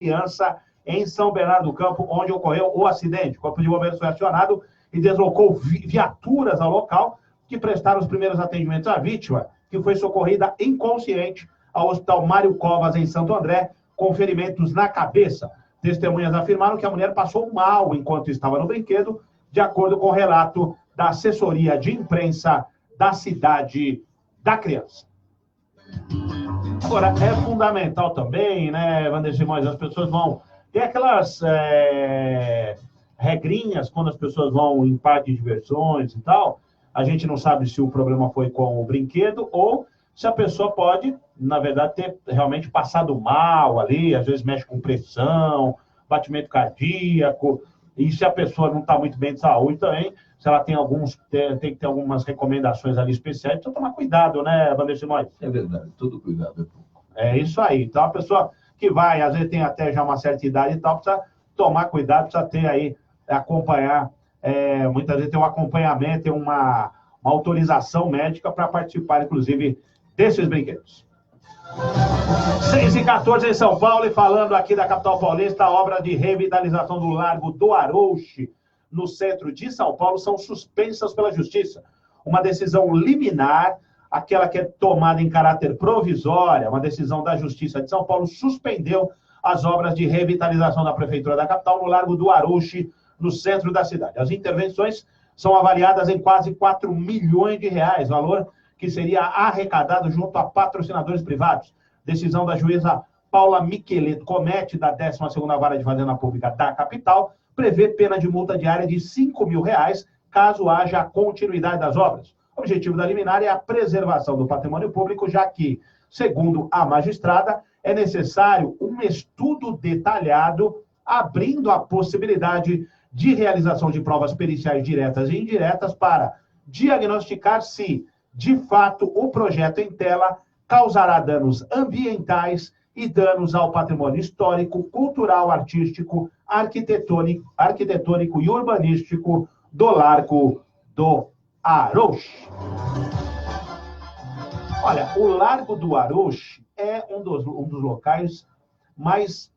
criança em São Bernardo do Campo, onde ocorreu o acidente. O Corpo de Bombeiros foi acionado e deslocou viaturas ao local que prestaram os primeiros atendimentos à vítima, que foi socorrida inconsciente ao Hospital Mário Covas, em Santo André, com ferimentos na cabeça. Testemunhas afirmaram que a mulher passou mal enquanto estava no brinquedo, de acordo com o relato da assessoria de imprensa da cidade da criança. Agora, é fundamental também, né, Wander Simões, as pessoas vão... Tem aquelas regrinhas quando as pessoas vão em parque de diversões e tal, a gente não sabe se o problema foi com o brinquedo ou se a pessoa pode, na verdade, ter realmente passado mal ali, às vezes mexe com pressão, batimento cardíaco, e se a pessoa não está muito bem de saúde também, se ela tem que ter algumas recomendações ali especiais, precisa tomar cuidado, né, Wander Simões? É verdade, todo cuidado é pouco. É isso aí. Então, a pessoa que vai, às vezes tem até já uma certa idade e tal, precisa tomar cuidado, precisa ter aí, acompanhar, muitas vezes tem um acompanhamento, tem uma autorização médica para participar, inclusive, desses brinquedos. 6h14 em São Paulo, e falando aqui da capital paulista, a obra de revitalização do Largo do Arouche, no centro de São Paulo, são suspensas pela Justiça. Uma decisão liminar, aquela que é tomada em caráter provisório, uma decisão da Justiça de São Paulo, suspendeu as obras de revitalização da Prefeitura da capital no Largo do Arouche, no centro da cidade. As intervenções são avaliadas em quase 4 milhões de reais, valor que seria arrecadado junto a patrocinadores privados. Decisão da juíza Paula Micheleto Comete, da 12ª Vara de Fazenda Pública da capital, prevê pena de multa diária de R$ 5.000, caso haja a continuidade das obras. O objetivo da liminar é a preservação do patrimônio público, já que, segundo a magistrada, é necessário um estudo detalhado, abrindo a possibilidade de realização de provas periciais diretas e indiretas para diagnosticar se, de fato, o projeto em tela causará danos ambientais e danos ao patrimônio histórico, cultural, artístico, arquitetônico e urbanístico do Largo do Arouche. Olha, o Largo do Arouche é um dos locais mais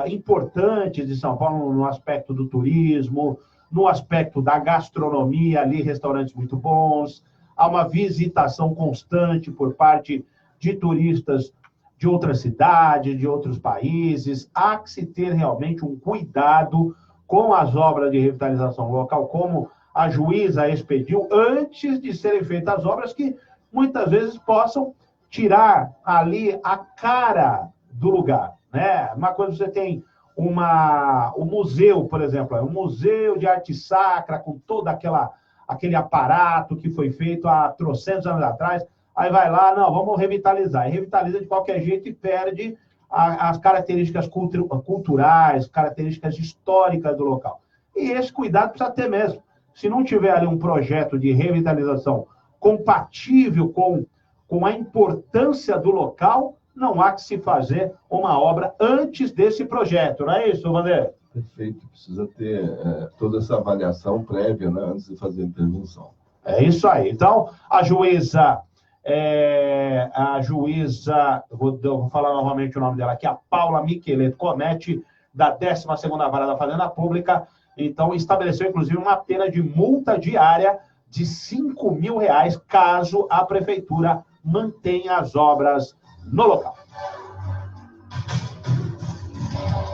importantes de São Paulo no aspecto do turismo, no aspecto da gastronomia, ali restaurantes muito bons, há uma visitação constante por parte de turistas de outras cidades, de outros países. Há que se ter realmente um cuidado com as obras de revitalização local, como a juíza expediu, antes de serem feitas as obras que muitas vezes possam tirar ali a cara do lugar, né? Uma coisa, você tem o museu, por exemplo, um museu de arte sacra, com todo aquele aparato que foi feito há trocentos anos atrás, aí vai lá, não, vamos revitalizar. E revitaliza de qualquer jeito e perde as características culturais, características históricas do local. E esse cuidado precisa ter mesmo. Se não tiver ali um projeto de revitalização compatível com a importância do local, não há que se fazer uma obra antes desse projeto, não é isso, Wander? Perfeito, precisa ter toda essa avaliação prévia, né, antes de fazer a intervenção. É isso aí. Então, a juíza, vou falar novamente o nome dela aqui, a Paula Micheleto Comete, da 12ª Vara da Fazenda Pública, então estabeleceu, inclusive, uma pena de multa diária de R$ 5.000, caso a prefeitura mantenha as obras no local.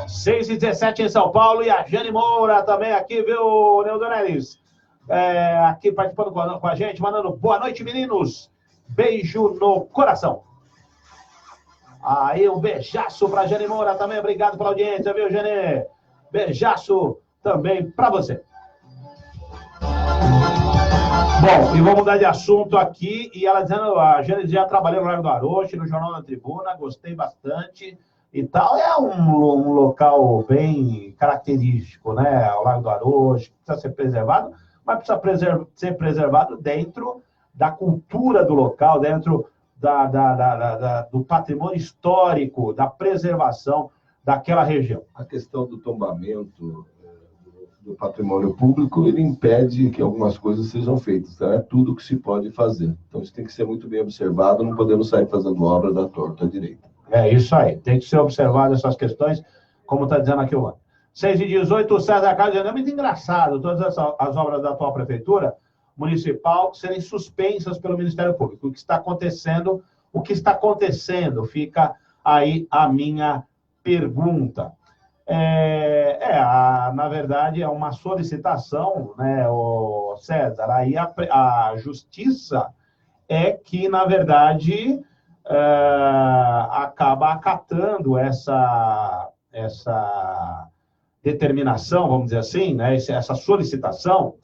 6h17 em São Paulo, e a Jane Moura também aqui, viu, Neodonelis? Aqui participando com a gente, mandando boa noite, meninos. Beijo no coração. Aí, um beijaço pra Jane Moura também, obrigado pela audiência, viu, Jane? Beijaço também pra você. Bom, e vamos mudar de assunto aqui, e ela dizendo, a Jane já trabalhou no Largo do Arouche, no Jornal da Tribuna, gostei bastante e tal. É um local bem característico, né? O Largo do Arouche, precisa ser preservado, mas precisa ser preservado dentro da cultura do local, dentro do patrimônio histórico, da preservação daquela região. A questão do tombamento do patrimônio público, ele impede que algumas coisas sejam feitas, então é tudo que se pode fazer. Então isso tem que ser muito bem observado, não podemos sair fazendo obra da torta à direita. É isso aí, tem que ser observado essas questões, como está dizendo aqui o Ana. 6h18, o César Carlos dizendo, é muito engraçado, todas as obras da atual prefeitura municipal serem suspensas pelo Ministério Público. O que está acontecendo? Fica aí a minha pergunta. Na verdade, é uma solicitação, né, o César, aí a justiça é que, na verdade, acaba acatando essa determinação, vamos dizer assim, né, essa solicitação,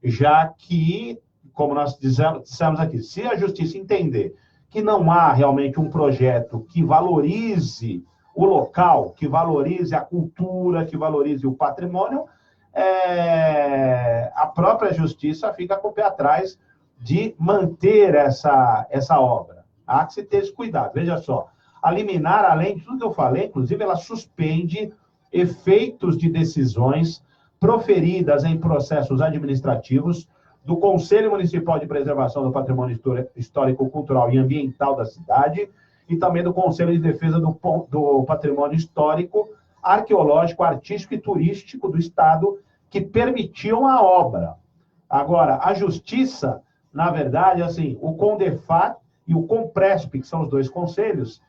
já que, como nós dissemos aqui, se a justiça entender que não há realmente um projeto que valorize o local, que valorize a cultura, que valorize o patrimônio, a própria justiça fica com o pé atrás de manter essa obra. Há que se ter esse cuidado. Veja só, a liminar, além de tudo que eu falei, inclusive, ela suspende efeitos de decisões proferidas em processos administrativos do Conselho Municipal de Preservação do Patrimônio Histórico, Cultural e Ambiental da cidade e também do Conselho de Defesa do Patrimônio Histórico, Arqueológico, Artístico e Turístico do Estado, que permitiam a obra. Agora, a Justiça, na verdade, assim, o CONDEFAT e o CONPRESP, que são os dois conselhos,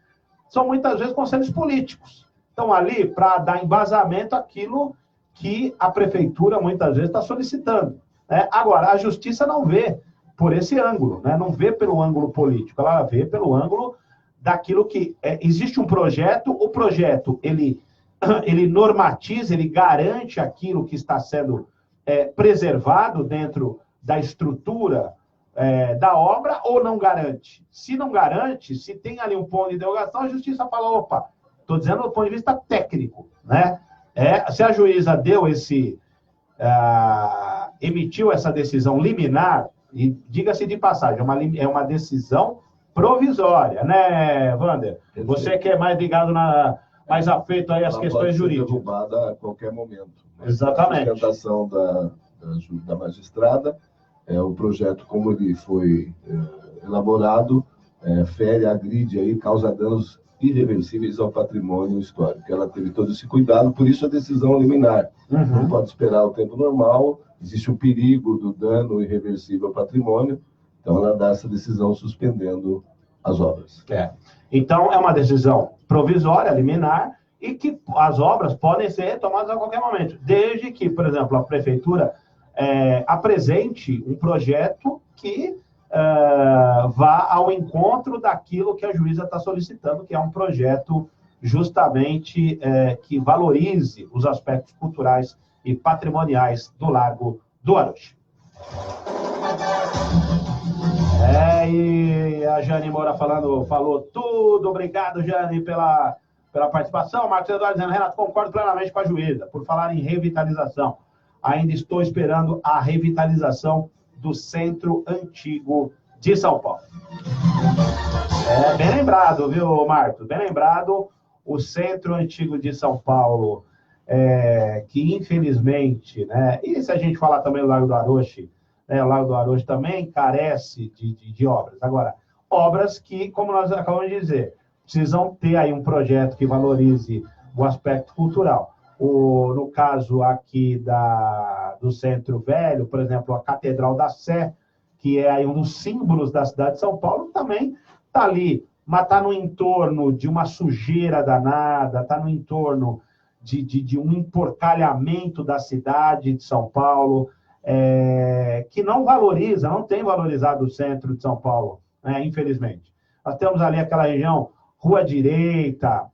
são muitas vezes conselhos políticos. Estão ali para dar embasamento àquilo que a prefeitura muitas vezes está solicitando. Né? Agora, a justiça não vê por esse ângulo, né? Não vê pelo ângulo político, ela vê pelo ângulo daquilo que... existe um projeto, o projeto ele normatiza, ele garante aquilo que está sendo preservado dentro da estrutura da obra ou não garante? Se não garante, se tem ali um ponto de interrogação, a justiça fala, opa, estou dizendo do ponto de vista técnico, né? Se a juíza deu emitiu essa decisão liminar, e diga-se de passagem, é uma decisão provisória, né, Wander? Você que é mais ligado, mais afeito aí às questões jurídicas. Derrubada a qualquer momento. Exatamente. A sustentação da magistrada, o projeto, como ele foi elaborado, fere, agride, aí, causa danos irreversíveis ao patrimônio histórico. Ela teve todo esse cuidado, por isso a decisão liminar. Não pode esperar o tempo normal, existe o perigo do dano irreversível ao patrimônio, então ela dá essa decisão suspendendo as obras. Então, é uma decisão provisória, liminar, e que as obras podem ser retomadas a qualquer momento, desde que, por exemplo, a prefeitura apresente um projeto que vá ao encontro daquilo que a juíza está solicitando, que é um projeto justamente que valorize os aspectos culturais e patrimoniais do Largo do Aroche. E a Jane Moura falou tudo. Obrigado, Jane, pela participação. Marcos Eduardo dizendo, Renato, concordo plenamente com a juíza, por falar em revitalização. Ainda estou esperando a revitalização do Centro Antigo de São Paulo. Bem lembrado, viu, Marcos? Bem lembrado, o Centro Antigo de São Paulo, que infelizmente, né, e se a gente falar também do Largo do Aroche, né, o Largo do Aroche também carece de obras. Agora, obras que, como nós acabamos de dizer, precisam ter aí um projeto que valorize o aspecto cultural. No caso aqui do Centro Velho, por exemplo, a Catedral da Sé, que é aí um dos símbolos da cidade de São Paulo, também está ali, mas está no entorno de uma sujeira danada, está no entorno de um emporcalhamento da cidade de São Paulo, que não valoriza, não tem valorizado o centro de São Paulo, né, infelizmente. Nós temos ali aquela região, Rua Direita,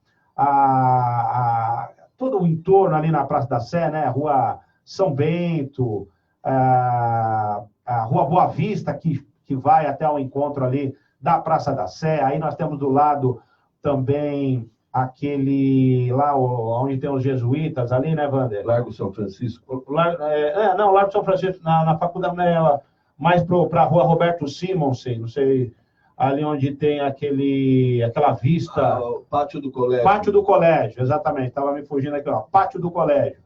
todo o entorno ali na Praça da Sé, né, Rua São Bento, a Rua Boa Vista, que vai até o encontro ali da Praça da Sé. Aí nós temos do lado também aquele lá onde tem os jesuítas ali, né, Wander? Largo São Francisco. Largo São Francisco, na faculdade, mais para a Rua Roberto Simonsen, não sei, ali onde tem aquela vista... o Pátio do Colégio. Pátio do Colégio, exatamente, estava me fugindo aqui, Pátio do Colégio.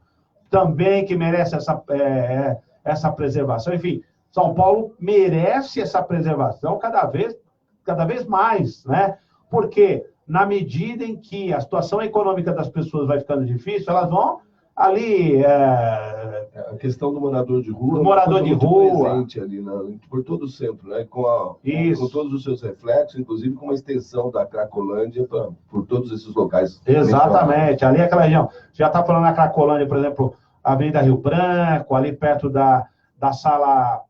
Também que merece essa preservação. Enfim, São Paulo merece essa preservação cada vez mais, né? Porque na medida em que a situação econômica das pessoas vai ficando difícil, elas vão ali... A questão do morador de rua... O morador de rua... presente ali por todo o centro, né? Com todos os seus reflexos, inclusive com uma extensão da Cracolândia por todos esses locais. Exatamente. Ali aquela região. Você já está falando na Cracolândia, por exemplo, a Avenida Rio Branco, ali perto da Sala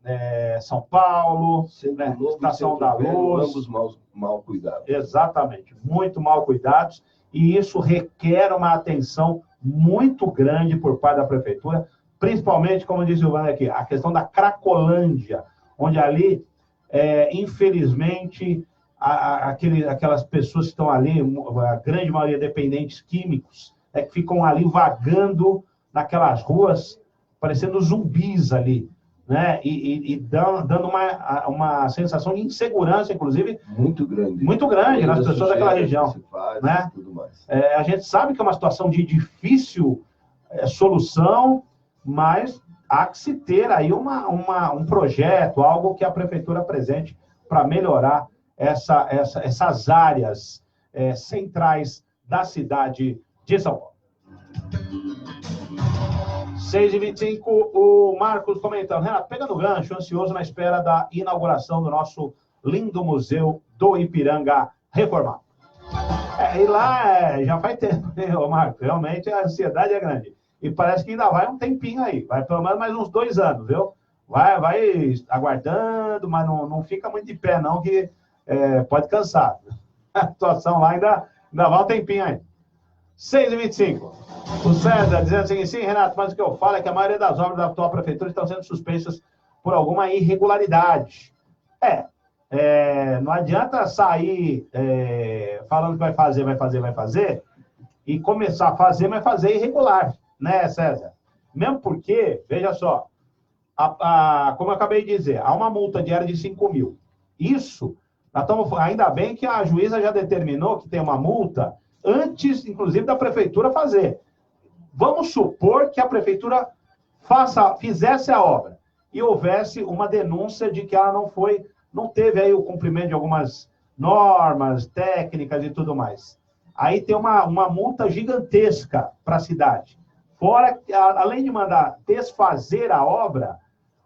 São Paulo, né? Estação da Luz. Ambos mal cuidados. Exatamente. Muito mal cuidados. E isso requer uma atenção muito grande por parte da prefeitura, principalmente, como disse o Wander aqui, a questão da Cracolândia, onde ali, infelizmente, aquelas pessoas que estão ali, a grande maioria dependentes químicos, que ficam ali vagando naquelas ruas, parecendo zumbis ali, né? E dando uma sensação de insegurança, inclusive, muito grande nas pessoas daquela região. Né? Tudo mais. A gente sabe que é uma situação de difícil solução, mas há que se ter aí um projeto, algo que a prefeitura apresente para melhorar essas áreas centrais da cidade de São Paulo. 6h25, o Marcos comentando. Renato, pegando o gancho, ansioso na espera da inauguração do nosso lindo museu do Ipiranga reformado. E lá já faz tempo, Marcos? Realmente a ansiedade é grande. E parece que ainda vai um tempinho aí. Vai pelo menos mais uns 2 anos, viu? Vai aguardando, mas não fica muito de pé, não, que pode cansar. A situação lá ainda vai um tempinho aí. 6h25. O César dizendo assim, sim, Renato, mas o que eu falo é que a maioria das obras da atual prefeitura estão sendo suspensas por alguma irregularidade. Não adianta sair falando que vai fazer, e começar a fazer, mas fazer irregular, né, César? Mesmo porque, veja só, como eu acabei de dizer, há uma multa diária de 5 mil. Isso, ainda bem que a juíza já determinou que tem uma multa antes, inclusive, da prefeitura fazer. Vamos supor que a prefeitura fizesse a obra e houvesse uma denúncia de que ela não teve aí o cumprimento de algumas normas técnicas e tudo mais. Aí tem uma multa gigantesca para a cidade. Fora, além de mandar desfazer a obra,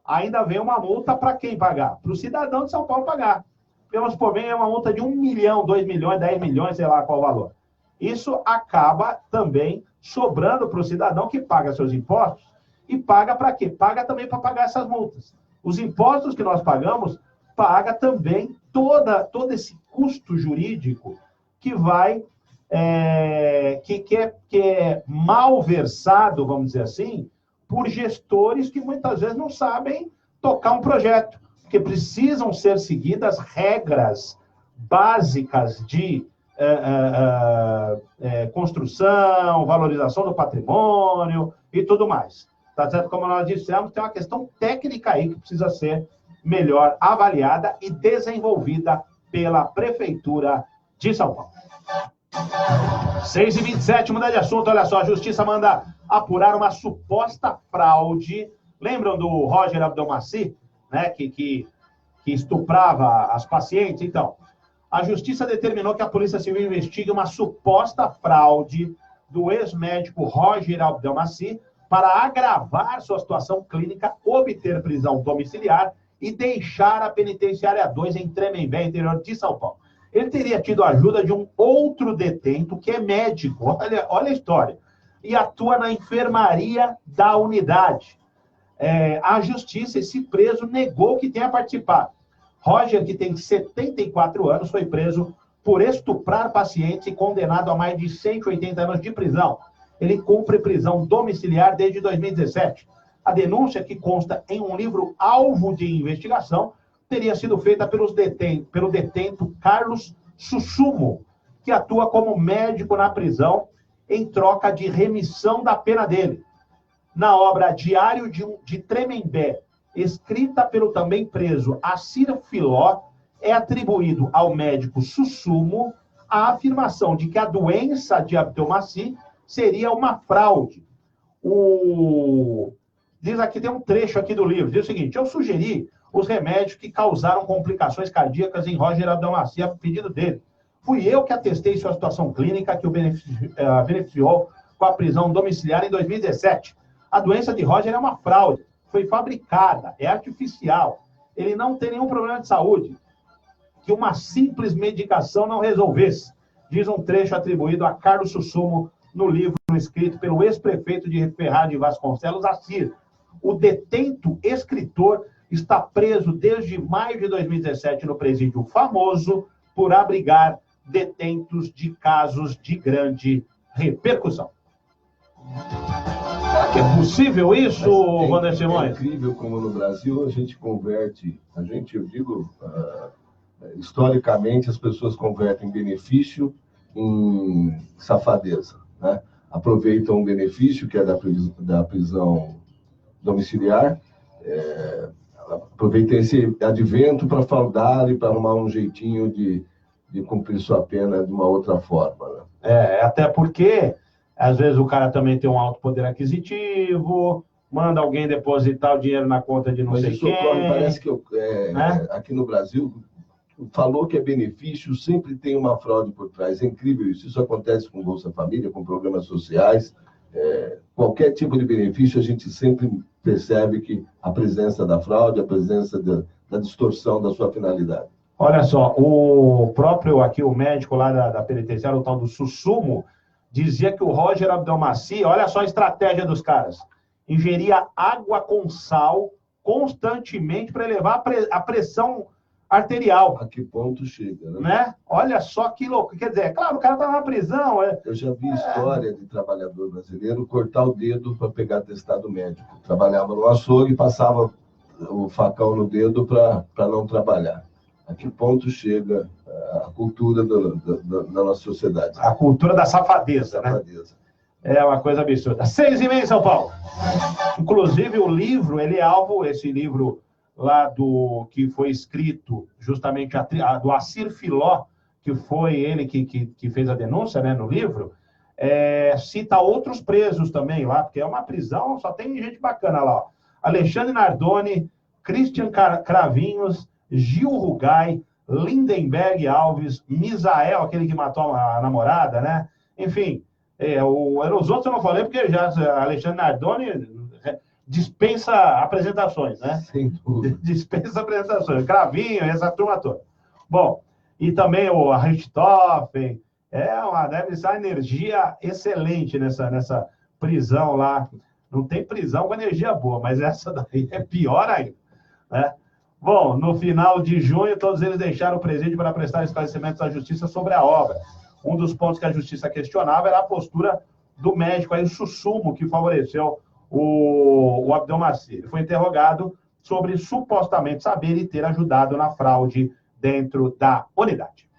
ainda vem uma multa para quem pagar? Para o cidadão de São Paulo pagar. Vamos supor, vem uma multa de 1 milhão, 2 milhões, 10 milhões, sei lá qual o valor. Isso acaba também sobrando para o cidadão que paga seus impostos e paga para quê? Paga também para pagar essas multas. Os impostos que nós pagamos paga também todo esse custo jurídico que vai que é mal versado, vamos dizer assim, por gestores que muitas vezes não sabem tocar um projeto, porque precisam ser seguidas regras básicas de construção, valorização do patrimônio e tudo mais. Tá certo? Como nós dissemos, tem uma questão técnica aí que precisa ser melhor avaliada e desenvolvida pela Prefeitura de São Paulo. 6h27, mudar de assunto, olha só, a Justiça manda apurar uma suposta fraude. Lembram do Roger Abdelmaci, né, que estuprava as pacientes? Então, a Justiça determinou que a Polícia Civil investigue uma suposta fraude do ex-médico Roger Abdelmaci para agravar sua situação clínica, obter prisão domiciliar e deixar a penitenciária 2 em Tremembé, interior de São Paulo. Ele teria tido a ajuda de um outro detento que é médico, olha a história, e atua na enfermaria da unidade. A Justiça, esse preso, negou que tenha participado. Roger, que tem 74 anos, foi preso por estuprar pacientes e condenado a mais de 180 anos de prisão. Ele cumpre prisão domiciliar desde 2017. A denúncia, que consta em um livro alvo de investigação, teria sido feita pelo detento Carlos Sussumo, que atua como médico na prisão em troca de remissão da pena dele. Na obra Diário de Tremembé, escrita pelo também preso Assir Filó, é atribuído ao médico Sussumo a afirmação de que a doença de Abdelmaci seria uma fraude. Diz aqui, tem um trecho aqui do livro, diz o seguinte: eu sugeri os remédios que causaram complicações cardíacas em Roger Abdelmaci a pedido dele. Fui eu que atestei sua situação clínica que o beneficiou com a prisão domiciliar em 2017. A doença de Roger é uma fraude, foi fabricada, é artificial. Ele não tem nenhum problema de saúde que uma simples medicação não resolvesse, diz um trecho atribuído a Carlos Sussumo no livro escrito pelo ex-prefeito de Ferraz de Vasconcelos, Assir. O detento escritor está preso desde maio de 2017 no presídio Famoso por abrigar detentos de casos de grande repercussão. Será que é possível isso, Wander Simões? É incrível como no Brasil a gente converte, eu digo, historicamente as pessoas convertem benefício em safadeza, né? Aproveitam o benefício que é da prisão domiciliar, aproveitem esse advento para fraudar e para arrumar um jeitinho de cumprir sua pena de uma outra forma, né? Até porque às vezes o cara também tem um alto poder aquisitivo, manda alguém depositar o dinheiro na conta de não sei quem. Parece que né? Aqui no Brasil, falou que é benefício, sempre tem uma fraude por trás. É incrível isso. Isso acontece com Bolsa Família, com programas sociais. Qualquer tipo de benefício, a gente sempre percebe que a presença da fraude, a presença da distorção da sua finalidade. Olha só, o próprio aqui, o médico lá da penitenciária, o tal do Sussumo, dizia que o Roger Abdelmaci, olha só a estratégia dos caras, ingeria água com sal constantemente para elevar a pressão arterial. A que ponto chega, né? Olha só que louco. Quer dizer, claro, o cara tá na prisão. Eu já vi história de trabalhador brasileiro cortar o dedo para pegar atestado médico. Trabalhava no açougue e passava o facão no dedo para não trabalhar. A que ponto chega a cultura da nossa sociedade? A cultura da safadeza, né? É uma coisa absurda. 6h30 em São Paulo. Inclusive, o livro, ele é alvo, esse livro lá que foi escrito justamente do Assir Filó, que foi ele que fez a denúncia, né, no livro, cita outros presos também lá, porque é uma prisão, só tem gente bacana lá. Ó. Alexandre Nardoni, Christian Cravinhos, Gil Rugai, Lindenberg Alves, Misael, aquele que matou a namorada, né? Enfim, os outros eu não falei, porque já Alexandre Nardoni dispensa apresentações, né? Sem dúvida. Dispensa apresentações. Cravinho, essa turma toda. Bom, e também o Richthofen, deve ser uma energia excelente nessa prisão lá. Não tem prisão com energia boa, mas essa daí é pior ainda, né? Bom, no final de junho, todos eles deixaram o presídio para prestar esclarecimentos à justiça sobre a obra. Um dos pontos que a justiça questionava era a postura do médico, aí, o Sussumo, que favoreceu o Abdelmaci. Ele foi interrogado sobre supostamente saber e ter ajudado na fraude dentro da unidade.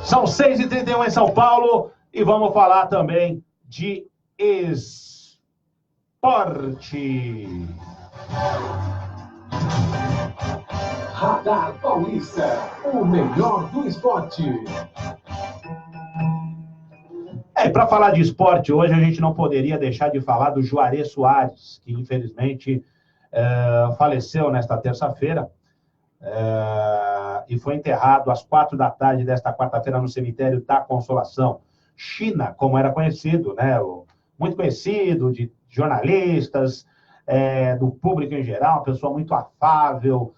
São 6h31 em São Paulo e vamos falar também de esporte. Radar Paulista, o melhor do esporte. Para falar de esporte, hoje a gente não poderia deixar de falar do Juarez Soares, que infelizmente faleceu nesta terça-feira e foi enterrado às 4h desta quarta-feira no cemitério da Consolação. China, como era conhecido, né? Muito conhecido de jornalistas, do público em geral, uma pessoa muito afável,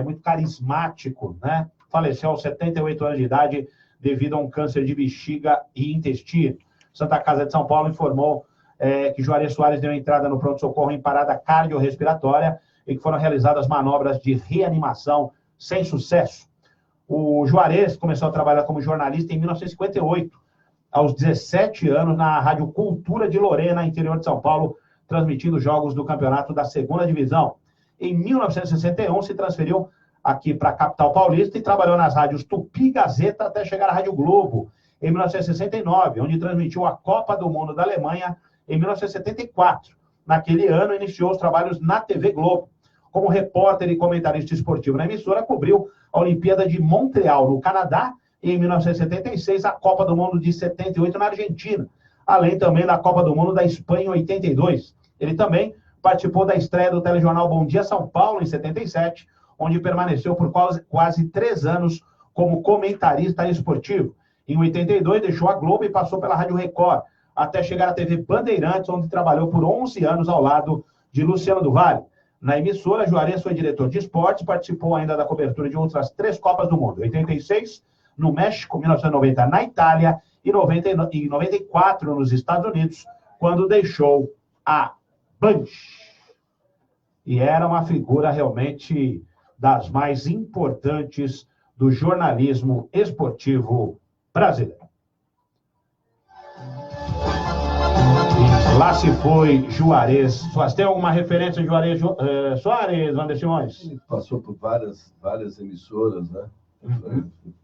muito carismático, né? Faleceu aos 78 anos de idade devido a um câncer de bexiga e intestino. Santa Casa de São Paulo informou que Juarez Soares deu entrada no pronto-socorro em parada cardiorrespiratória e que foram realizadas manobras de reanimação sem sucesso. O Juarez começou a trabalhar como jornalista em 1958, aos 17 anos, na Rádio Cultura de Lorena, interior de São Paulo, transmitindo jogos do campeonato da 2ª divisão. Em 1961, se transferiu aqui para a capital paulista e trabalhou nas rádios Tupi, Gazeta, até chegar à Rádio Globo, em 1969, onde transmitiu a Copa do Mundo da Alemanha em 1974. Naquele ano, iniciou os trabalhos na TV Globo. Como repórter e comentarista esportivo na emissora, cobriu a Olimpíada de Montreal, no Canadá, e em 1976, a Copa do Mundo de 78 na Argentina, além também da Copa do Mundo da Espanha em 82. Ele também participou da estreia do telejornal Bom Dia São Paulo, em 77, onde permaneceu por quase 3 anos como comentarista esportivo. Em 82, deixou a Globo e passou pela Rádio Record, até chegar à TV Bandeirantes, onde trabalhou por 11 anos ao lado de Luciano do Vale. Na emissora, Juarez foi diretor de esportes, participou ainda da cobertura de outras 3 Copas do Mundo. 86, no México, 1990 na Itália e 94 nos Estados Unidos, quando deixou a Band. E era uma figura realmente das mais importantes do jornalismo esportivo brasileiro. Lá se foi Juarez Soares. Tem alguma referência de Juarez Soares, Wander Simões? Ele passou por várias emissoras, né?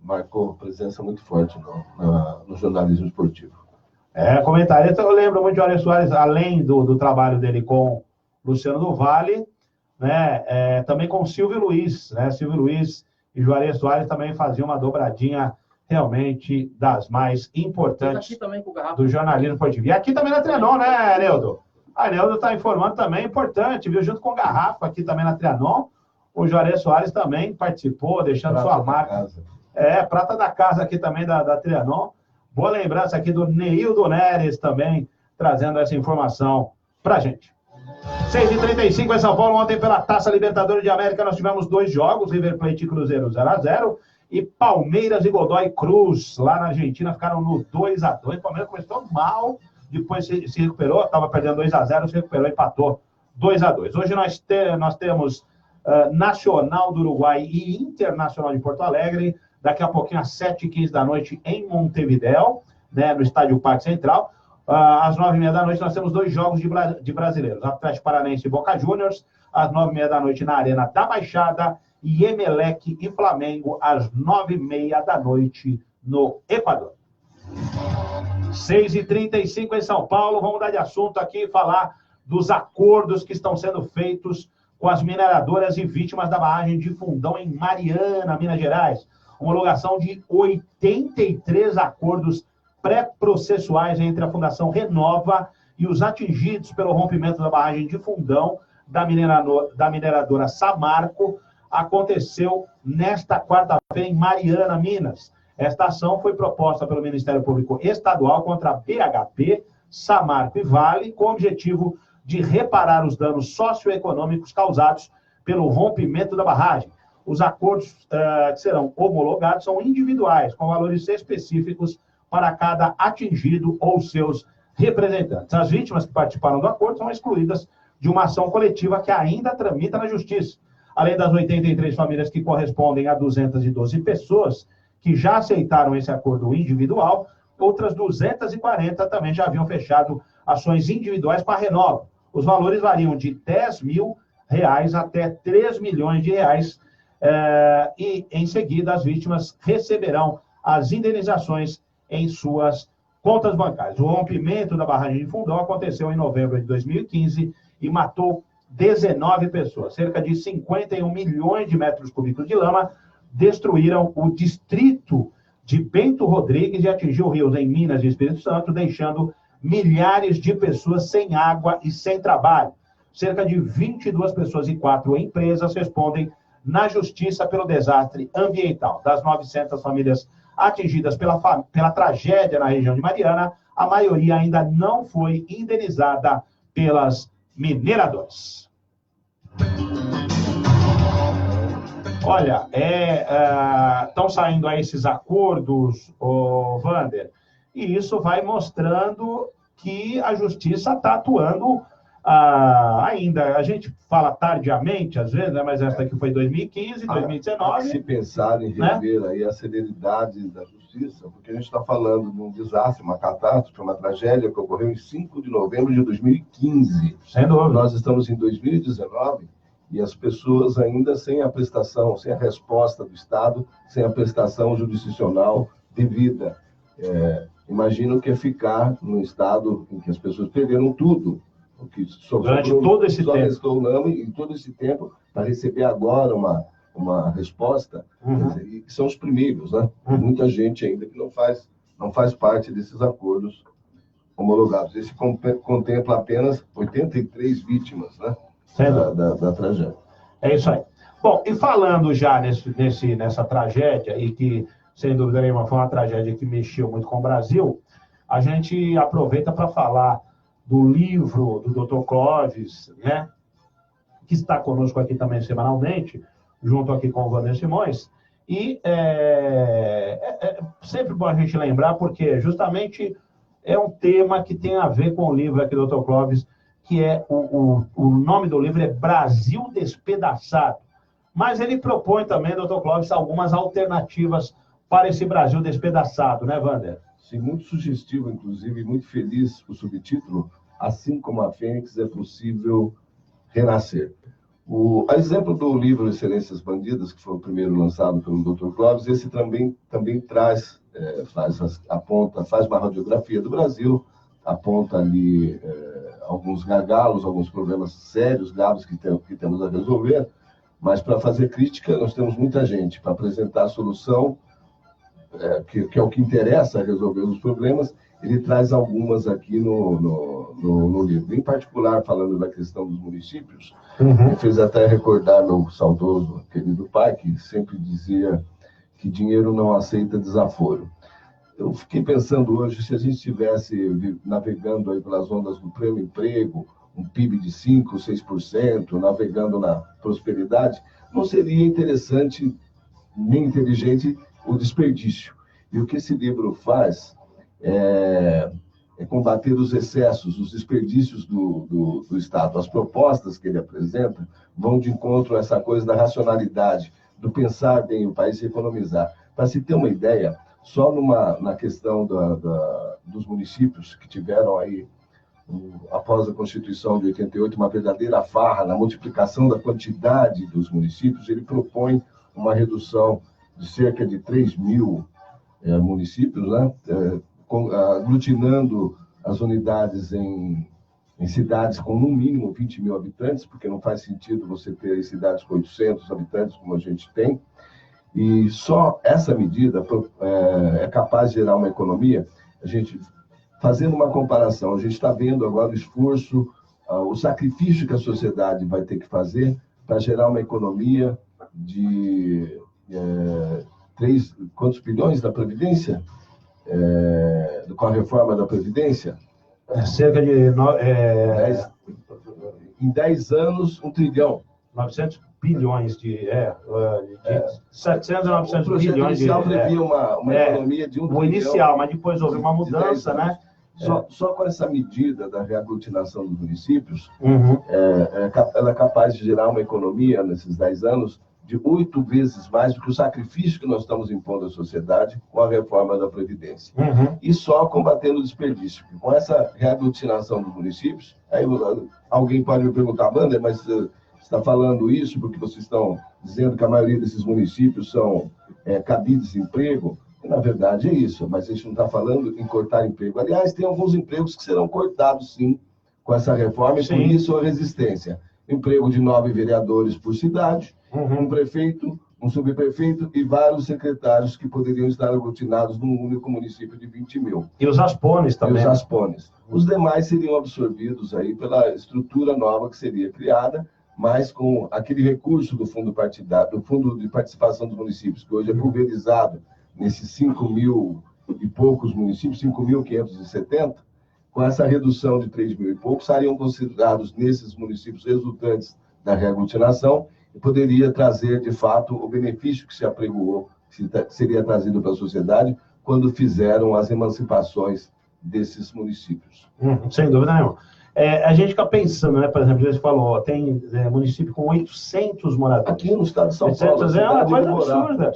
Marcou presença muito forte no jornalismo esportivo. Comentarista, eu lembro muito de Juarez Soares, além do trabalho dele com Luciano do Vale, né? Também com Silvio Luiz, né? Silvio Luiz e Juarez Soares também faziam uma dobradinha realmente das mais importantes do jornalismo esportivo. E aqui também na Trianon, né, Neudo? A Neudo está informando também, importante, viu? Junto com o Garrafa aqui também na Trianon, o Juarez Soares também participou, deixando sua marca. Prata da casa aqui também da Trianon. Boa lembrança aqui do Neildo Neres também, trazendo essa informação pra gente. 6h35 em São Paulo, ontem pela Taça Libertadores de América nós tivemos 2 jogos, River Plate e Cruzeiro 0-0, e Palmeiras e Godoy Cruz, lá na Argentina, ficaram no 2-2. O Palmeiras começou mal, depois se recuperou, estava perdendo 2-0, se recuperou e empatou 2-2. Hoje nós temos Nacional do Uruguai e Internacional de Porto Alegre, daqui a pouquinho às 7h15 da noite em Montevidéu, né, no Estádio Parque Central. Às 9h30 da noite nós temos 2 jogos de brasileiros, Atlético Paranaense e Boca Juniors, às 9h30 da noite na Arena da Baixada, e Emelec e Flamengo às 9h30 da noite no Equador. 6h35 em São Paulo, vamos mudar de assunto aqui e falar dos acordos que estão sendo feitos com as mineradoras e vítimas da barragem de Fundão em Mariana, Minas Gerais. Homologação de 83 acordos pré-processuais entre a Fundação Renova e os atingidos pelo rompimento da barragem de Fundão da mineradora Samarco, aconteceu nesta quarta-feira em Mariana, Minas. Esta ação foi proposta pelo Ministério Público Estadual contra a BHP, Samarco e Vale, com o objetivo de reparar os danos socioeconômicos causados pelo rompimento da barragem. Os acordos que serão homologados são individuais, com valores específicos para cada atingido ou seus representantes. As vítimas que participaram do acordo são excluídas de uma ação coletiva que ainda tramita na Justiça. Além das 83 famílias que correspondem a 212 pessoas que já aceitaram esse acordo individual, outras 240 também já haviam fechado ações individuais com a Renova. Os valores variam de R$10 mil até R$3 milhões. E, em seguida, as vítimas receberão as indenizações em suas contas bancárias. O rompimento da barragem de Fundão aconteceu em novembro de 2015 e matou 19 pessoas. Cerca de 51 milhões de metros cúbicos de lama destruíram o distrito de Bento Rodrigues e atingiu rios em Minas e Espírito Santo, deixando milhares de pessoas sem água e sem trabalho. Cerca de 22 pessoas e 4 empresas respondem na Justiça pelo desastre ambiental. Das 900 famílias atingidas pela tragédia na região de Mariana, a maioria ainda não foi indenizada pelas mineradoras. Olha, estão saindo aí esses acordos, Wander, e isso vai mostrando que a Justiça está atuando ainda. A gente fala tardiamente, às vezes, né? Mas essa aqui foi 2015, 2019. Se pensar em rever, né, aí a celeridade da Justiça, porque a gente está falando de um desastre, uma catástrofe, uma tragédia que ocorreu em 5 de novembro de 2015. Sem dúvida. Nós estamos em 2019 e as pessoas ainda sem a prestação, sem a resposta do Estado, sem a prestação jurisdicional devida. Imagino que é ficar num estado em que as pessoas perderam tudo, o que durante todo esse tempo. Restou lama e todo esse tempo para receber agora uma resposta, e são os primeiros, né? Muita gente ainda que não faz parte desses acordos homologados. Esse contempla apenas 83 vítimas, né? Da tragédia. É isso aí. Bom, e falando já nessa tragédia, e que, sem dúvida nenhuma, foi uma tragédia que mexeu muito com o Brasil, a gente aproveita para falar do livro do Dr. Clóvis, né, que está conosco aqui também semanalmente, junto aqui com o Wander Simões, e sempre bom a gente lembrar, porque justamente é um tema que tem a ver com o livro aqui do Dr. Clóvis, que é o nome do livro é Brasil Despedaçado. Mas ele propõe também, Dr. Clóvis, algumas alternativas para esse Brasil despedaçado, né, Wander? Sim, muito sugestivo, inclusive, muito feliz o subtítulo, Assim como a Fênix é possível renascer. A exemplo do livro Excelências Bandidas, que foi o primeiro lançado pelo Dr. Clóvis, esse também traz, faz uma radiografia do Brasil, aponta ali alguns gargalos, alguns problemas sérios, graves que temos a resolver, mas para fazer crítica nós temos muita gente, para apresentar a solução, que é o que interessa resolver os problemas, ele traz algumas aqui no livro. Em particular, falando da questão dos municípios, me fez até recordar meu saudoso querido pai, que sempre dizia que dinheiro não aceita desaforo. Eu fiquei pensando hoje, se a gente estivesse navegando aí pelas ondas do pleno emprego, um PIB de 5%, 6%, navegando na prosperidade, não seria interessante nem inteligente o desperdício. E o que esse livro faz é combater os excessos, os desperdícios do Estado. As propostas que ele apresenta vão de encontro a essa coisa da racionalidade, do pensar bem o país e economizar. Para se ter uma ideia, só na questão dos municípios que tiveram aí, após a Constituição de 88, uma verdadeira farra na multiplicação da quantidade dos municípios, ele propõe uma redução de cerca de 3 mil municípios, né? Aglutinando as unidades em cidades com no mínimo 20 mil habitantes, porque não faz sentido você ter cidades com 800 habitantes, como a gente tem, e só essa medida é capaz de gerar uma economia. A gente, fazendo uma comparação, a gente está vendo agora o esforço, o sacrifício que a sociedade vai ter que fazer para gerar uma economia de quantos bilhões da Previdência? Com a reforma da Previdência? Cerca de... Em 10 anos, 1 trilhão. 900 bilhões de 700 a 900 bilhões de... O projeto inicial previa uma economia de 1 trilhão. O inicial, mas depois houve uma mudança, né? Só com essa medida da reaglutinação dos municípios, ela é capaz de gerar uma economia, nesses 10 anos, de 8 vezes mais do que o sacrifício que nós estamos impondo à sociedade com a reforma da Previdência. E só combatendo o desperdício. Com essa reaglutinação dos municípios, aí alguém pode me perguntar, Wander, mas você está falando isso porque vocês estão dizendo que a maioria desses municípios são cabides de emprego? E, na verdade, é isso, mas a gente não está falando em cortar emprego. Aliás, tem alguns empregos que serão cortados, sim, com essa reforma, e por isso a resistência. Emprego de 9 vereadores por cidade, um prefeito, um subprefeito e vários secretários que poderiam estar aglutinados num único município de 20 mil. E os aspones também. E os aspones. Os demais seriam absorvidos aí pela estrutura nova que seria criada, mas com aquele recurso do fundo partidário, do fundo de participação dos municípios, que hoje é pulverizado nesses 5 mil e poucos municípios, 5.570, com essa redução de 3 mil e poucos, seriam considerados nesses municípios resultantes da reaglutinação e poderia trazer, de fato, o benefício que se apregoou, que seria trazido para a sociedade quando fizeram as emancipações desses municípios. Sem dúvida nenhuma. A gente fica pensando, né? Por exemplo, você falou, tem município com 800 moradores. Aqui no estado de São Paulo. É uma coisa absurda.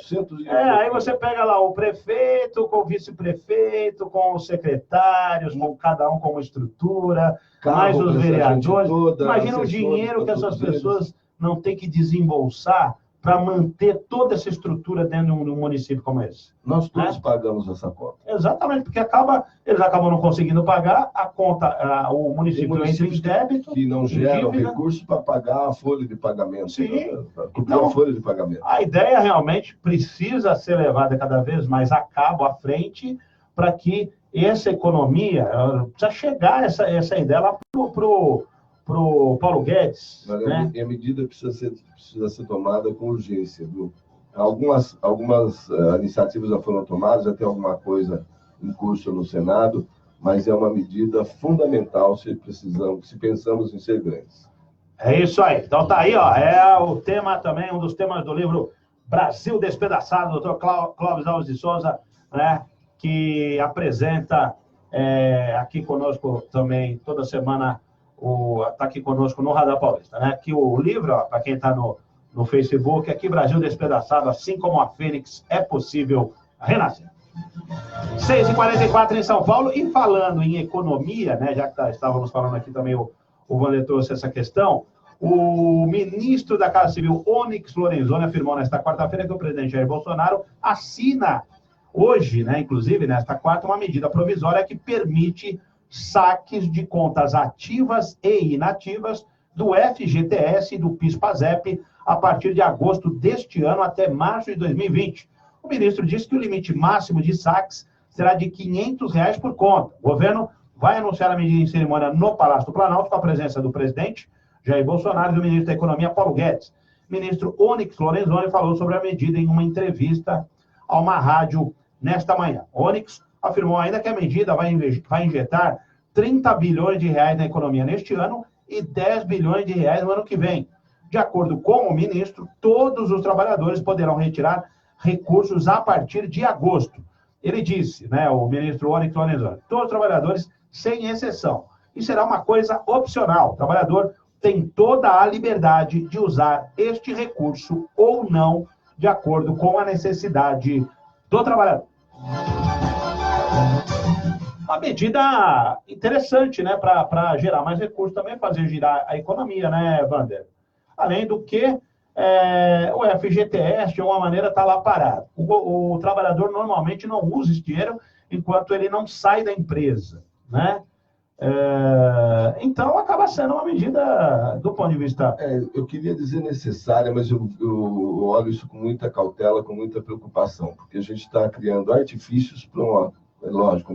Aí você pega pega lá o prefeito, com o vice-prefeito, com os secretários, com cada um com uma estrutura, mais os vereadores. Imagina o dinheiro que essas pessoas não têm que desembolsar para manter toda essa estrutura dentro de um município como esse. Nós todos pagamos essa conta. Exatamente, porque eles acabam não conseguindo pagar, a conta, o município entra em débito. Que não geram recursos para pagar a folha de pagamento. Sim. Então, a folha de pagamento. A ideia realmente precisa ser levada cada vez mais a cabo, à frente, para que essa economia, precisa chegar essa ideia lá para pro Paulo Guedes. Né? E a medida precisa ser tomada com urgência, viu? Algumas iniciativas já foram tomadas, já tem alguma coisa em curso no Senado, mas é uma medida fundamental se pensamos em ser grandes. É isso aí. Então tá aí, ó. É o tema também, um dos temas do livro Brasil Despedaçado, do Dr. Clóvis Alves de Souza, né, que apresenta aqui conosco também, toda semana, está aqui conosco no Radar Paulista, né? Que o livro, para quem está no Facebook, aqui Brasil Despedaçado, assim como a Fênix, é possível renascer. 6h44 em São Paulo, e falando em economia, né, já que estávamos falando aqui também, o Wander trouxe essa questão, o ministro da Casa Civil, Onyx Lorenzoni, afirmou nesta quarta-feira que o presidente Jair Bolsonaro assina hoje, né, inclusive nesta quarta, uma medida provisória que permite saques de contas ativas e inativas do FGTS e do PIS/PASEP a partir de agosto deste ano até março de 2020. O ministro disse que o limite máximo de saques será de R$ 500 por conta. O governo vai anunciar a medida em cerimônia no Palácio do Planalto, com a presença do presidente Jair Bolsonaro e do ministro da Economia, Paulo Guedes. O ministro Onyx Lorenzoni falou sobre a medida em uma entrevista a uma rádio nesta manhã. Onyx afirmou ainda que a medida vai injetar 30 bilhões de reais na economia neste ano e 10 bilhões de reais no ano que vem. De acordo com o ministro, todos os trabalhadores poderão retirar recursos a partir de agosto. Ele disse, né, o ministro Onyx Lorenzoni, todos os trabalhadores, sem exceção. E será uma coisa opcional. O trabalhador tem toda a liberdade de usar este recurso ou não, de acordo com a necessidade do trabalhador. Uma medida interessante, né, para gerar mais recursos, também fazer girar a economia, né, Wander? Além do que, o FGTS, de alguma maneira, está lá parado. O trabalhador normalmente não usa esse dinheiro enquanto ele não sai da empresa, né? Então, acaba sendo uma medida, do ponto de vista... eu queria dizer necessária, mas eu olho isso com muita cautela, com muita preocupação, porque a gente está criando artifícios para uma... lógico,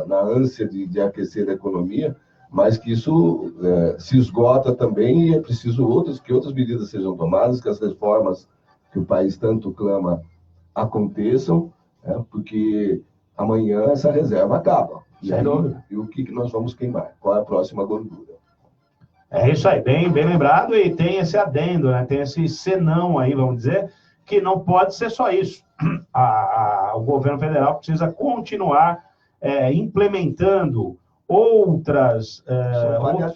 na ânsia de aquecer a economia, mas que isso se esgota também e é preciso que outras medidas sejam tomadas, que as reformas que o país tanto clama aconteçam, porque amanhã essa reserva acaba. E o que nós vamos queimar? Qual é a próxima gordura? É isso aí, bem lembrado, e tem esse adendo, né? Tem esse senão aí, vamos dizer, que não pode ser só isso. O governo federal precisa continuar implementando outros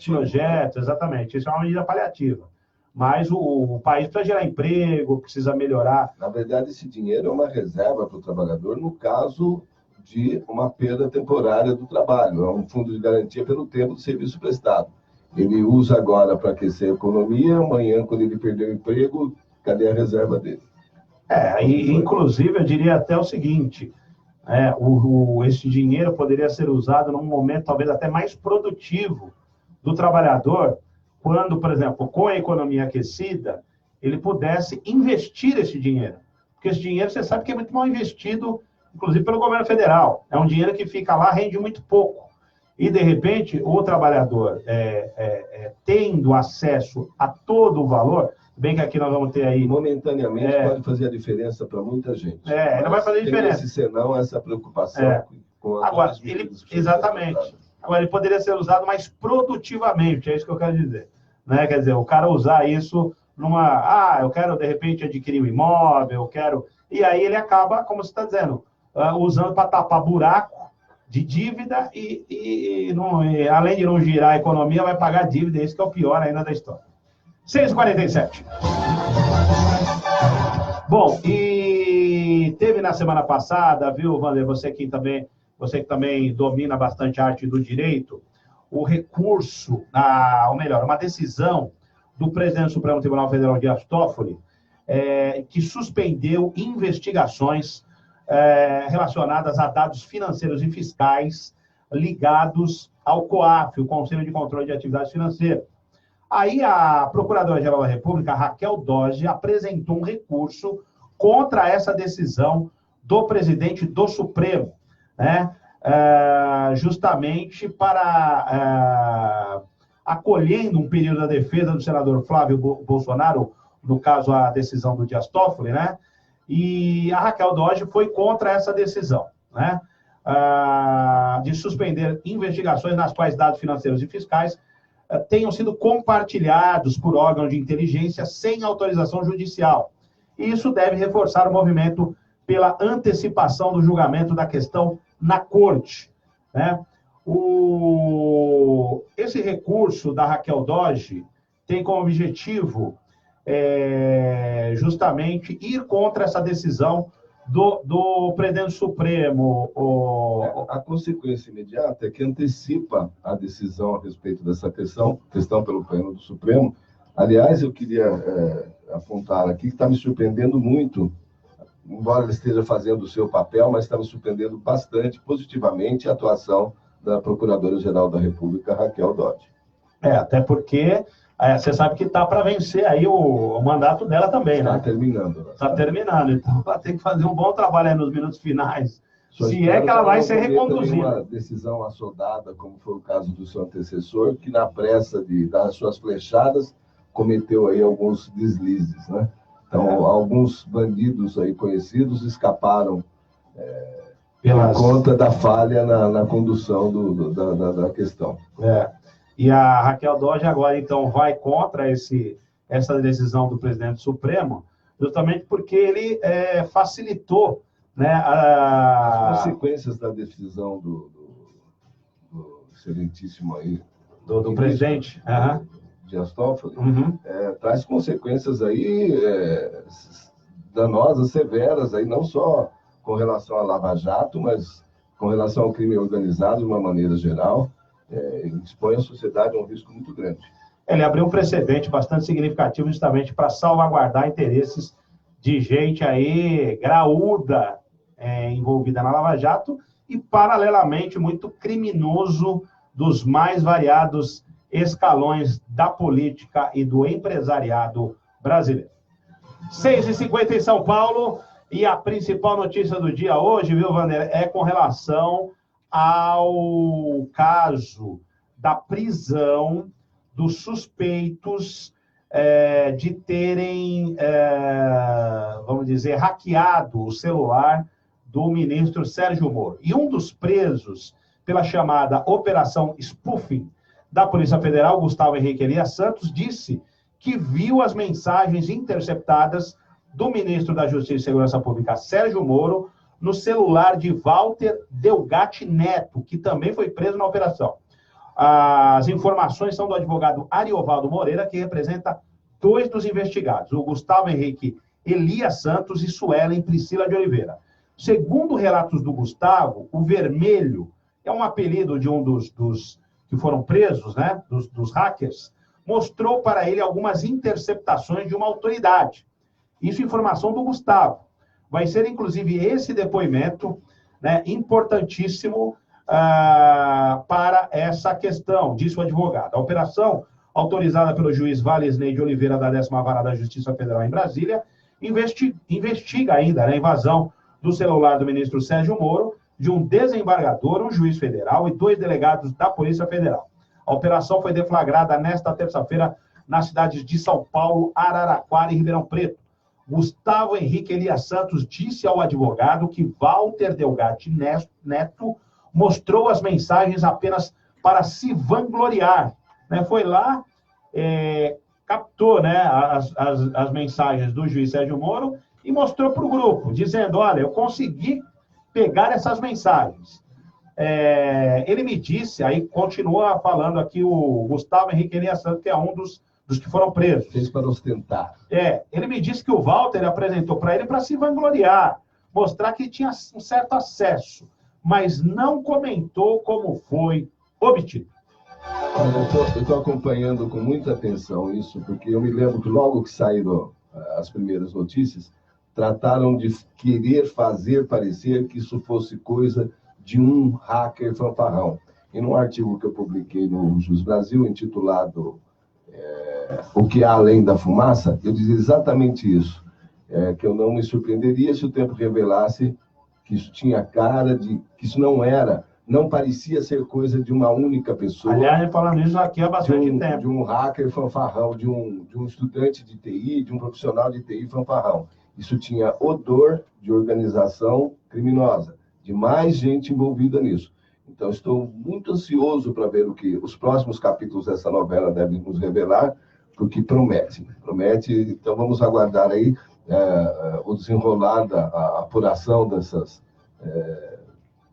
projetos, exatamente. Isso é uma medida paliativa. Mas o país precisa gerar emprego, precisa melhorar. Na verdade, esse dinheiro é uma reserva para o trabalhador no caso de uma perda temporária do trabalho. É um fundo de garantia pelo tempo do serviço prestado. Ele usa agora para aquecer a economia, amanhã, quando ele perder o emprego, cadê a reserva dele? Inclusive, eu diria até o seguinte, esse dinheiro poderia ser usado num momento talvez até mais produtivo do trabalhador, quando, por exemplo, com a economia aquecida, ele pudesse investir esse dinheiro. Porque esse dinheiro, você sabe que é muito mal investido, inclusive pelo governo federal. É um dinheiro que fica lá, rende muito pouco. E, de repente, o trabalhador tendo acesso a todo o valor, bem que aqui nós vamos ter aí... Momentaneamente pode fazer a diferença para muita gente. Não vai fazer diferença. Senão, essa preocupação com agora, exatamente. Agora, ele poderia ser usado mais produtivamente, é isso que eu quero dizer. Né? Quer dizer, o cara usar isso eu quero, de repente, adquirir um imóvel, eu quero... E aí ele acaba, como você está dizendo, usando para tapar buraco de dívida e além de não girar a economia, vai pagar dívida, isso que é o pior ainda da história. 6h47. Bom, e teve na semana passada, viu, Wander, você que também domina bastante a arte do direito, o recurso, uma decisão do presidente do Supremo Tribunal Federal, Dias Toffoli, que suspendeu investigações relacionadas a dados financeiros e fiscais ligados ao COAF, o Conselho de Controle de Atividades Financeiras. Aí a Procuradora-Geral da República, Raquel Dodge, apresentou um recurso contra essa decisão do presidente do Supremo, né? Justamente para acolhendo um pedido da defesa do senador Flávio Bolsonaro, no caso a decisão do Dias Toffoli, né? E a Raquel Dodge foi contra essa decisão, né? De suspender investigações nas quais dados financeiros e fiscais tenham sido compartilhados por órgão de inteligência sem autorização judicial. E isso deve reforçar o movimento pela antecipação do julgamento da questão na corte, né? Esse recurso da Raquel Dodge tem como objetivo justamente ir contra essa decisão do presidente Supremo. A consequência imediata é que antecipa a decisão a respeito dessa questão pelo Pleno do Supremo. Aliás, eu queria apontar aqui que está me surpreendendo muito, embora ele esteja fazendo o seu papel, mas está me surpreendendo bastante positivamente a atuação da Procuradora-Geral da República, Raquel Dodge. Até porque você sabe que está para vencer aí o mandato dela também, né? Está terminando. Está terminando, então ela tem que fazer um bom trabalho aí nos minutos finais, se é que ela vai ser reconduzida. Uma decisão assodada, como foi o caso do seu antecessor, que na pressa de dar as suas flechadas, cometeu aí alguns deslizes, né? Então, alguns bandidos aí conhecidos escaparam por conta da falha na condução da questão. E a Raquel Dodge agora, então, vai contra essa decisão do presidente Supremo, justamente porque ele facilitou, né, as consequências da decisão do excelentíssimo aí... Do presidente. Dias Toffoli, traz consequências aí danosas, severas, aí, não só com relação à Lava Jato, mas com relação ao crime organizado de uma maneira geral, expõe a sociedade a um risco muito grande. Ele abriu um precedente bastante significativo justamente para salvaguardar interesses de gente aí graúda envolvida na Lava Jato e, paralelamente, muito criminoso dos mais variados escalões da política e do empresariado brasileiro. 6h50 em São Paulo, e a principal notícia do dia hoje, viu, Vander, é com relação ao caso da prisão dos suspeitos de terem, vamos dizer, hackeado o celular do ministro Sérgio Moro. E um dos presos pela chamada Operação Spoofing da Polícia Federal, Gustavo Henrique Elias Santos, disse que viu as mensagens interceptadas do ministro da Justiça e Segurança Pública, Sérgio Moro, no celular de Walter Delgatti Neto, que também foi preso na operação. As informações são do advogado Ariovaldo Moreira, que representa 2 dos investigados, o Gustavo Henrique Elias Santos e Suelen Priscila de Oliveira. Segundo relatos do Gustavo, o Vermelho é um apelido de um dos que foram presos, né, dos hackers, mostrou para ele algumas interceptações de uma autoridade. Isso é informação do Gustavo. Vai ser, inclusive, esse depoimento, né, importantíssimo para essa questão, disse o advogado. A operação, autorizada pelo juiz Valesnei de Oliveira, da 10ª Vara da Justiça Federal em Brasília, investiga ainda a invasão do celular do ministro Sérgio Moro, de um desembargador, um juiz federal e 2 delegados da Polícia Federal. A operação foi deflagrada nesta terça-feira nas cidades de São Paulo, Araraquara e Ribeirão Preto. Gustavo Henrique Elias Santos disse ao advogado que Walter Delgatti Neto mostrou as mensagens apenas para se vangloriar, né? Foi lá, captou, né, as mensagens do juiz Sérgio Moro e mostrou para o grupo, dizendo, olha, eu consegui pegar essas mensagens. Ele me disse, aí continua falando aqui o Gustavo Henrique Elias Santos, que é um dos que foram presos. Fez para ostentar. Ele me disse que o Walter apresentou para ele para se vangloriar, mostrar que tinha um certo acesso, mas não comentou como foi obtido. Eu estou acompanhando com muita atenção isso, porque eu me lembro que logo que saíram as primeiras notícias, trataram de querer fazer parecer que isso fosse coisa de um hacker fanfarrão. E num artigo que eu publiquei no Jus Brasil, intitulado O que há além da fumaça, eu dizia exatamente isso, que eu não me surpreenderia se o tempo revelasse que isso tinha cara de... que isso não era não parecia ser coisa de uma única pessoa. Aliás, falando isso aqui há bastante tempo. De um hacker fanfarrão, de um estudante de TI, de um profissional de TI fanfarrão. Isso tinha odor de organização criminosa, de mais gente envolvida nisso. Então, estou muito ansioso para ver o que os próximos capítulos dessa novela devem nos revelar, porque promete. Então, vamos aguardar aí o desenrolar da apuração dessas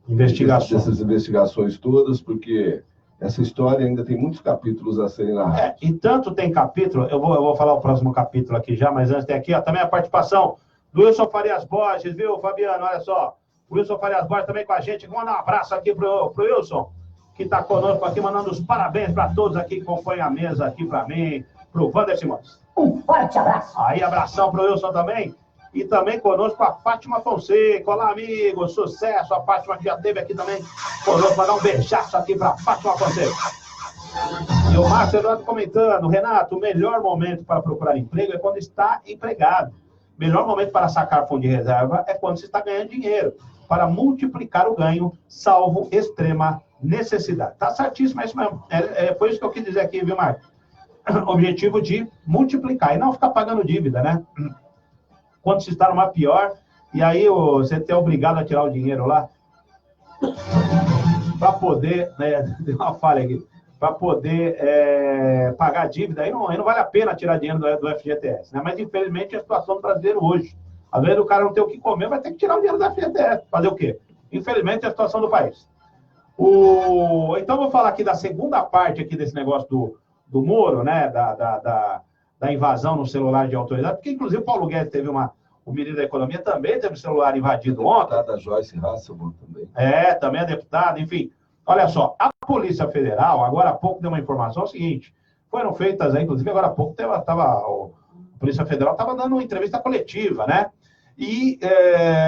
investigações todas, porque essa história ainda tem muitos capítulos a serem narrados. E tanto tem capítulo, eu vou falar o próximo capítulo aqui já, mas antes tem aqui, ó, também a participação do Wilson Farias Borges, viu, Fabiano? Olha só, o Wilson Farias Borges também com a gente. Vamos dar um abraço aqui pro Wilson, que está conosco aqui, mandando os parabéns para todos aqui que acompanham a mesa aqui para mim, pro Wander Simões. Um forte abraço. Aí, abração pro Wilson também. E também conosco a Fátima Fonseca. Olá, amigo, sucesso. A Fátima que já esteve aqui também conosco. Mandar um beijaço aqui para a Fátima Fonseca. E o Márcio Eduardo comentando: Renato, o melhor momento para procurar emprego é quando está empregado. O melhor momento para sacar fundo de reserva é quando você está ganhando dinheiro, para multiplicar o ganho, salvo extrema necessidade. Tá certíssimo, é isso mesmo. Foi isso que eu quis dizer aqui, viu, Marcos? Objetivo de multiplicar e não ficar pagando dívida, né? Quando se está numa pior, e aí você é obrigado a tirar o dinheiro lá para poder, né, deu uma falha aqui, para poder pagar a dívida, aí não vale a pena tirar dinheiro do FGTS, né? Mas infelizmente é a situação do brasileiro hoje. Às vezes o cara não tem o que comer, vai ter que tirar o dinheiro do FGTS. Fazer o quê? Infelizmente é a situação do país. Então eu vou falar aqui da segunda parte aqui desse negócio do Moro, né? Da invasão no celular de autoridade, porque inclusive o Paulo Guedes teve o ministro da Economia também teve o celular invadido ontem. A deputada Joyce Hasselman também. Também a deputada, enfim. Olha só, a Polícia Federal, agora há pouco deu uma informação, é o seguinte, foram feitas aí, inclusive agora há pouco, a Polícia Federal estava dando uma entrevista coletiva, né? E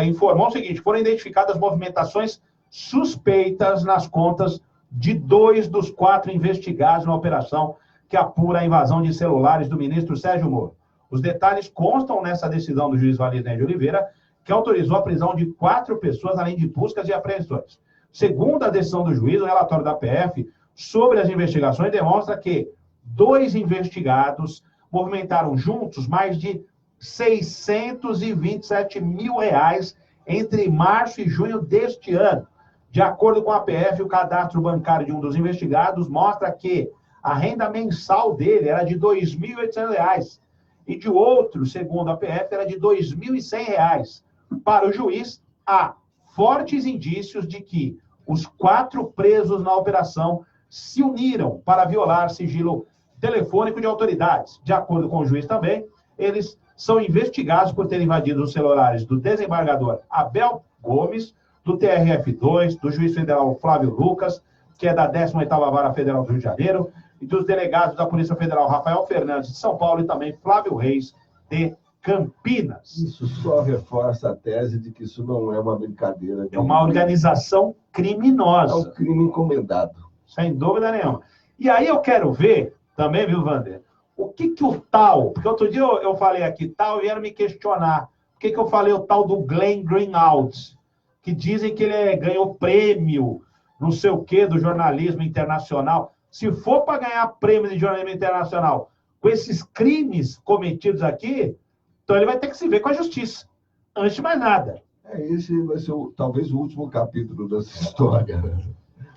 informou o seguinte: foram identificadas movimentações suspeitas nas contas de 2 dos 4 investigados na operação que apura a invasão de celulares do ministro Sérgio Moro. Os detalhes constam nessa decisão do juiz Valdinei de Oliveira, que autorizou a prisão de 4 pessoas, além de buscas e apreensões. Segundo a decisão do juiz, o relatório da PF sobre as investigações demonstra que 2 investigados movimentaram juntos mais de 627 mil reais entre março e junho deste ano. De acordo com a PF, o cadastro bancário de um dos investigados mostra que a renda mensal dele era de R$ 2.800 e de outro, segundo a PF, era de R$ 2.100. Para o juiz, há fortes indícios de que os 4 presos na operação se uniram para violar sigilo telefônico de autoridades. De acordo com o juiz também, eles são investigados por terem invadido os celulares do desembargador Abel Gomes, do TRF2, do juiz federal Flávio Lucas, que é da 18ª Vara Federal do Rio de Janeiro, e dos delegados da Polícia Federal Rafael Fernandes de São Paulo e também Flávio Reis de Campinas. Isso só reforça a tese de que isso não é uma brincadeira. É uma organização criminosa. É um crime encomendado. Sem dúvida nenhuma. E aí eu quero ver também, viu, Wander, o que o tal... Porque outro dia eu falei aqui, tal, e vieram me questionar. Por que eu falei o tal do Glenn Greenwald? Que dizem que ele ganhou prêmio, não sei o quê, do jornalismo internacional. Se for para ganhar prêmio de jornalismo internacional com esses crimes cometidos aqui, então ele vai ter que se ver com a justiça. Antes de mais nada. Esse vai ser talvez o último capítulo dessa história.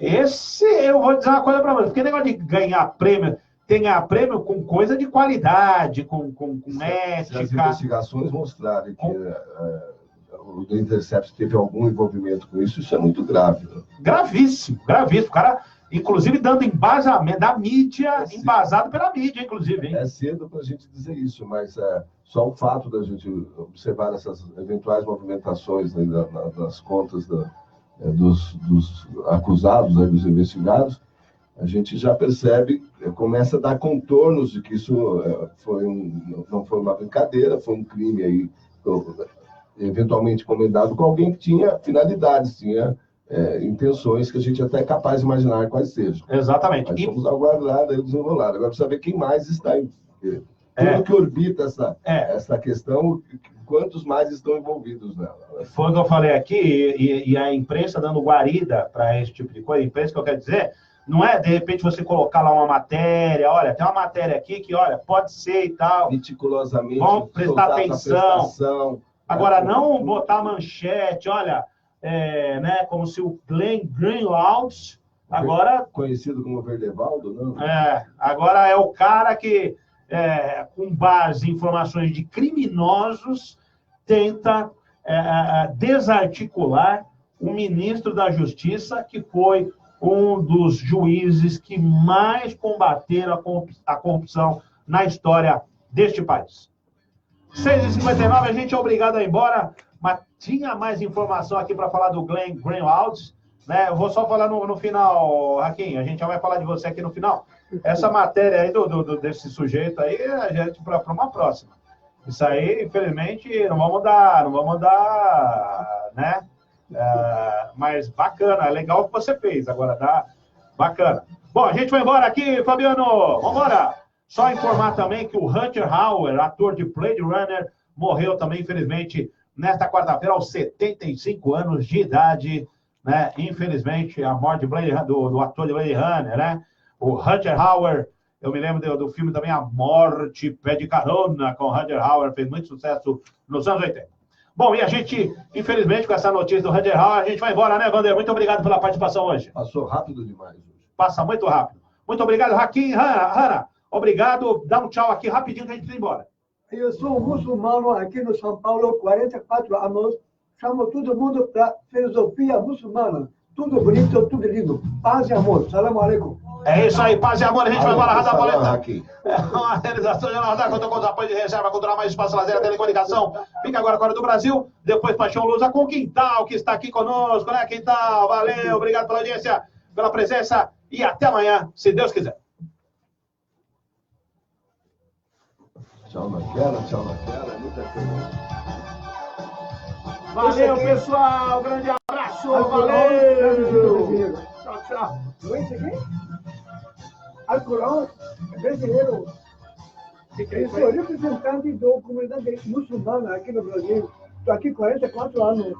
Esse, eu vou dizer uma coisa para você, porque negócio de ganhar prêmio, tem que ganhar prêmio com coisa de qualidade, com ética. Se as investigações mostrarem que o The Intercept teve algum envolvimento com isso, isso é muito grave. Né? Gravíssimo, gravíssimo. O cara, inclusive, dando embasamento da mídia, embasado pela mídia, inclusive. Hein? É cedo para a gente dizer isso, mas só o fato da gente observar essas eventuais movimentações, né, nas contas dos acusados, né, dos investigados, a gente já percebe, começa a dar contornos de que isso não foi uma brincadeira, foi um crime aí, eventualmente comendado com alguém que tinha finalidades, tinha intenções que a gente até é capaz de imaginar quais sejam. Exatamente. Mas vamos aguardar aí o desenrolar. Agora, precisa saber quem mais está tudo que orbita essa questão, quantos mais estão envolvidos nela. Foi o que eu falei aqui, e a imprensa dando guarida para esse tipo de coisa. A imprensa que eu quero dizer, não é de repente você colocar lá uma matéria, olha, tem uma matéria aqui que, olha, pode ser e tal. Meticulosamente. Vamos prestar atenção. Agora, não botar manchete, olha, né, como se o Glenn Greenwald, agora... Conhecido como Verdevaldo, não? Agora é o cara que, com base em informações de criminosos, tenta desarticular o ministro da Justiça, que foi um dos juízes que mais combateram a corrupção na história deste país. 6h59, a gente é obrigado a ir embora, mas tinha mais informação aqui para falar do Glenn Greenwald, né? Eu vou só falar no final, Raquinho, a gente já vai falar de você aqui no final. Essa matéria aí desse sujeito aí, a gente para uma próxima. Isso aí, infelizmente, não vamos dar, né? Mas bacana, é legal o que você fez, agora tá bacana. Bom, a gente vai embora aqui, Fabiano, vamos embora. Só informar também que o Rutger Hauer, ator de Blade Runner, morreu também, infelizmente, nesta quarta-feira, aos 75 anos de idade, né? Infelizmente, a morte do ator de Blade Runner, né? O Rutger Hauer, eu me lembro do filme também A Morte Pede Carona, com o Rutger Hauer, fez muito sucesso nos anos 80. Bom, e a gente, infelizmente, com essa notícia do Rutger Hauer, a gente vai embora, né, Wander? Muito obrigado pela participação hoje. Passou rápido demais hoje. Passa muito rápido. Muito obrigado, Raquinho. Hanna, obrigado. Dá um tchau aqui rapidinho que a gente vai embora. Eu sou muçulmano aqui no São Paulo, 44 anos. Chamo todo mundo para filosofia muçulmana. Tudo bonito, tudo lindo. Paz e amor. Salam aleikum. É isso aí, paz e amor. A gente vai embora. Radar Boleta. Aqui. Uma realização de Radar, conta com os apoios de reserva cultural, mais espaço, lazer, telecomunicação. Fica agora com a hora do Brasil. Depois Paixão Lusa com o Quintal, que está aqui conosco, né, Quintal? Valeu, obrigado pela audiência, pela presença. E até amanhã, se Deus quiser. Tchau naquela, muita coisa. Valeu, pessoal. Grande abraço. Valeu. Tchau, tchau. Esse aqui? Alcorão é brasileiro. Eu sou representante da comunidade muçulmana aqui no Brasil. Estou aqui 44 anos.